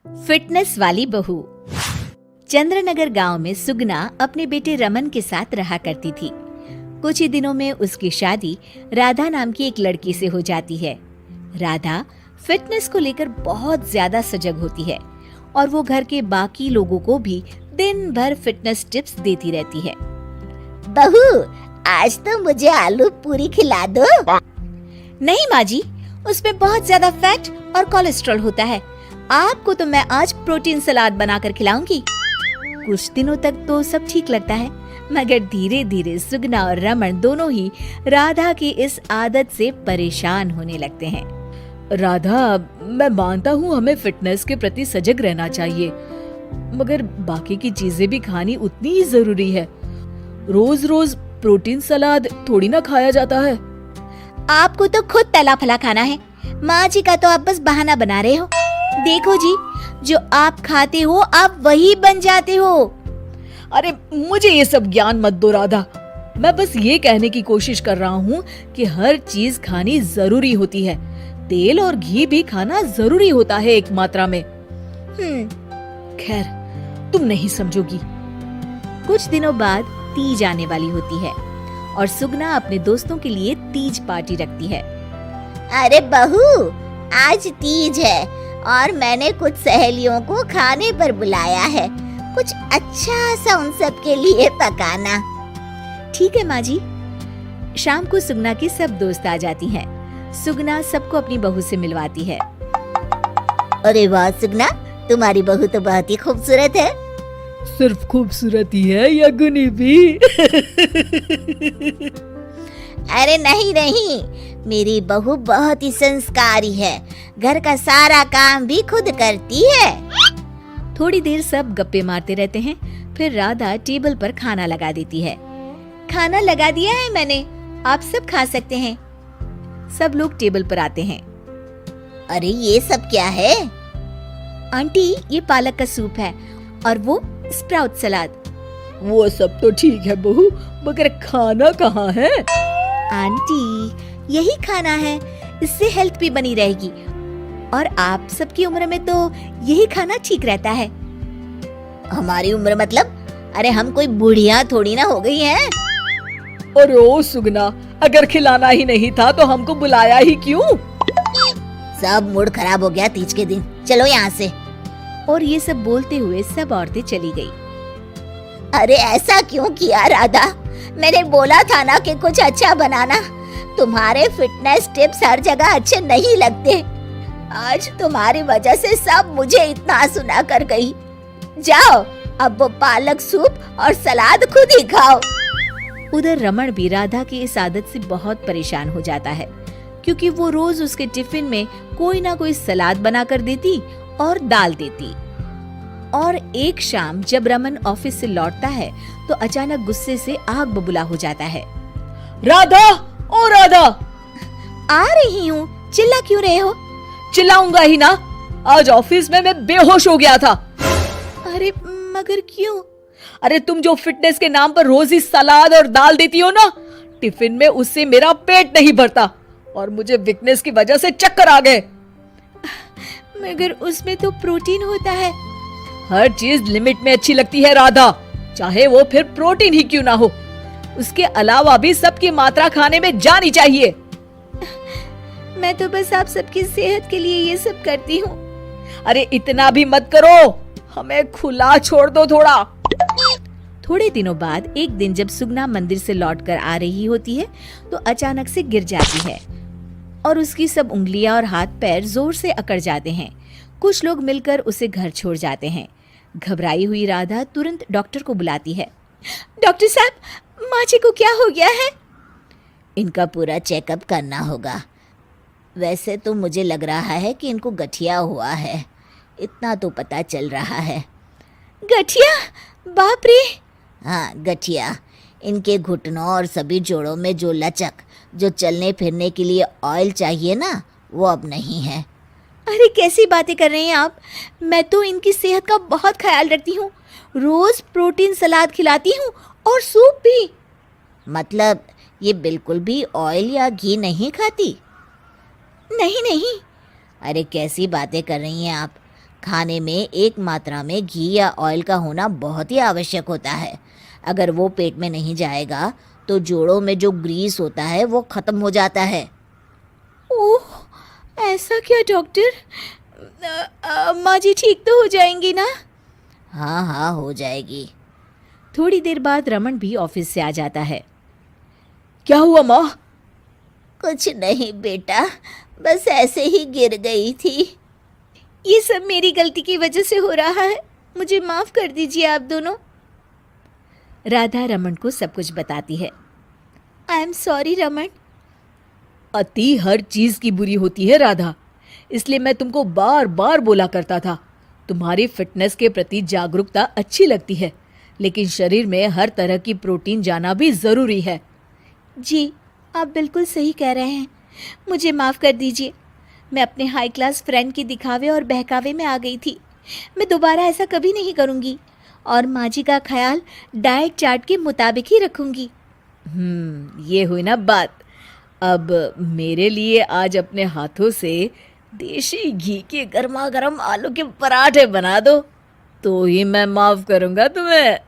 Fitness वाली बहू। चंद्रनगर गांव में सुगना अपने बेटे रमन के साथ रहा करती थी। कुछ ही दिनों में उसकी शादी राधा नाम की एक लड़की से हो जाती है। राधा फिटनेस को लेकर बहुत ज्यादा सजग होती है और वो घर के बाकी लोगों को भी दिन भर फिटनेस टिप्स देती रहती है। बहू, आज तो मुझे आलू पूरी खिला दो। नहीं माँ जी, उसमें बहुत ज्यादा फैट और कोलेस्ट्रॉल होता है। आपको तो मैं आज प्रोटीन सलाद बनाकर खिलाऊंगी। कुछ दिनों तक तो सब ठीक लगता है, मगर धीरे धीरे सुगना और रमन दोनों ही राधा की इस आदत से परेशान होने लगते हैं। राधा, मैं मानता हूँ हमें फिटनेस के प्रति सजग रहना चाहिए, मगर बाकी की चीजें भी खानी उतनी ही जरूरी है। रोज रोज प्रोटीन सलाद थोड़ी ना खाया जाता है। आपको तो खुद तला फला खाना है, माँ जी का तो आप बस बहाना बना रहे हो। देखो जी, जो आप खाते हो आप वही बन जाते हो। अरे मुझे ये सब ज्ञान मत दो राधा, मैं बस ये कहने की कोशिश कर रहा हूँ कि हर चीज खानी जरूरी होती है। तेल और घी भी खाना जरूरी होता है एक मात्रा में। खैर, तुम नहीं समझोगी। कुछ दिनों बाद तीज आने वाली होती है और सुगना अपने दोस्तों के लिए तीज पार्टी रखती है। अरे बहू, आज तीज है और मैंने कुछ सहेलियों को खाने पर बुलाया है। कुछ अच्छा सा उन सब के लिए पकाना। ठीक है माँ जी। शाम को सुगना की सब दोस्त आ जाती हैं। सुगना सबको अपनी बहू से मिलवाती है। अरे वाह सुगना, तुम्हारी बहू तो बहुत ही खूबसूरत है। सिर्फ खूबसूरती है या गुनी भी? अरे नहीं नहीं, मेरी बहू बहुत ही संस्कारी है। घर का सारा काम भी खुद करती है। थोड़ी देर सब गप्पे मारते रहते हैं। फिर राधा टेबल पर खाना लगा देती है। खाना लगा दिया है मैंने, आप सब खा सकते हैं। सब लोग टेबल पर आते हैं। अरे ये सब क्या है? आंटी, ये पालक का सूप है और वो स्प्राउट सलाद। वो सब तो ठीक है बहू, मगर खाना कहाँ है? आंटी, यही खाना है, इससे हेल्थ भी बनी रहेगी और आप सबकी उम्र में तो यही खाना ठीक रहता है। हमारी उम्र मतलब? अरे हम कोई बुढ़िया थोड़ी ना हो गई हैं। और ओ सुगना, अगर खिलाना ही नहीं था तो हमको बुलाया ही क्यों? सब मूड खराब हो गया तीज के दिन, चलो यहाँ से। और ये सब बोलते हुए सब औरतें चली गई। अरे ऐसा क्यों किया राधा? मैंने बोला था ना कि कुछ अच्छा बनाना। तुम्हारे फिटनेस टिप्स हर जगह अच्छे नहीं लगते। आज तुम्हारी वजह से सब मुझे इतना सुना कर गई। जाओ, अब वो पालक सूप और सलाद खुद ही खाओ। उधर रमन भी राधा की इस आदत से बहुत परेशान हो जाता है, क्योंकि वो रोज उसके टिफिन में कोई ना कोई सलाद बना कर देती और डाल देती। और एक शाम जब रमन ऑफिस से लौटता है तो अचानक गुस्से से आग बबूला हो जाता है। राधा, ओ राधा! आ रही हूँ, चिल्ला क्यों रहे हो? चिल्लाऊंगा ही ना, आज ऑफिस में मैं बेहोश हो गया था। अरे मगर क्यों? अरे तुम जो फिटनेस के नाम पर रोज ही सलाद और दाल देती हो ना, टिफिन में उससे मेरा पेट नहीं भरता और मुझे वीकनेस की वजह से चक्कर आ गए। मगर उसमें तो प्रोटीन होता है। हर चीज लिमिट में अच्छी लगती है राधा, चाहे वो फिर प्रोटीन ही क्यों ना हो। उसके अलावा भी सबकी मात्रा खाने में जानी चाहिए। मैं तो बस आप सबकी सेहत के लिए ये सब करती हूँ। अरे इतना भी मत करो, हमें खुला छोड़ दो थोड़ा। थोड़े दिनों बाद एक दिन जब सुगना मंदिर से लौटकर आ रही होती है तो अचानक से गिर जाती है और उसकी सब उंगलियां और हाथ पैर जोर से अकड़ जाते हैं। कुछ लोग मिलकर उसे घर छोड़ जाते हैं। घबराई हुई राधा तुरंत डॉक्टर को बुलाती है। डॉक्टर साहब, माँ जी को क्या हो गया है? इनका पूरा चेकअप करना होगा। वैसे तो मुझे लग रहा है कि इनको गठिया हुआ है, इतना तो पता चल रहा है। गठिया? बाप रे! हाँ, गठिया। इनके घुटनों और सभी जोड़ों में जो लचक, जो चलने फिरने के लिए ऑयल चाहिए ना, वो अब नहीं है। अरे कैसी बातें कर रहे हैं आप? मैं तो इनकी सेहत का बहुत ख्याल रखती हूँ, रोज प्रोटीन सलाद खिलाती हूँ और सूप भी। मतलब ये बिल्कुल भी ऑयल या घी नहीं खाती? नहीं नहीं। अरे कैसी बातें कर रही हैं आप? खाने में एक मात्रा में घी या ऑयल का होना बहुत ही आवश्यक होता है। अगर वो पेट में नहीं जाएगा तो जोड़ों में जो ग्रीस होता है वो खत्म हो जाता है। ओह, ऐसा क्या डॉक्टर? माँ जी ठीक तो हो जाएंगी ना? हाँ हाँ, हो जाएगी। थोड़ी देर बाद रमन भी ऑफिस से आ जाता है। क्या हुआ माँ? कुछ नहीं बेटा, बस ऐसे ही गिर गई थी। ये सब मेरी गलती की वजह से हो रहा है, मुझे माफ कर दीजिए आप दोनों। राधा रमन को सब कुछ बताती है। I am sorry Raman. अति हर चीज की बुरी होती है राधा, इसलिए मैं तुमको बार बार बोला करता था। तुम्हारी फिटनेस के प्रति जागरूकता अच्छी लगती है, लेकिन शरीर में हर तरह की प्रोटीन जाना भी जरूरी है। जी, आप बिल्कुल सही कह रहे हैं, मुझे माफ़ कर दीजिए। मैं अपने हाई क्लास फ्रेंड के दिखावे और बहकावे में आ गई थी। मैं दोबारा ऐसा कभी नहीं करूँगी और माँ जी का ख्याल डाइट चार्ट के मुताबिक ही रखूँगी। ये हुई ना बात। अब मेरे लिए आज अपने हाथों से देशी घी के गर्मा गर्म आलू के पराठे बना दो, तो ही मैं माफ करूँगा तुम्हें।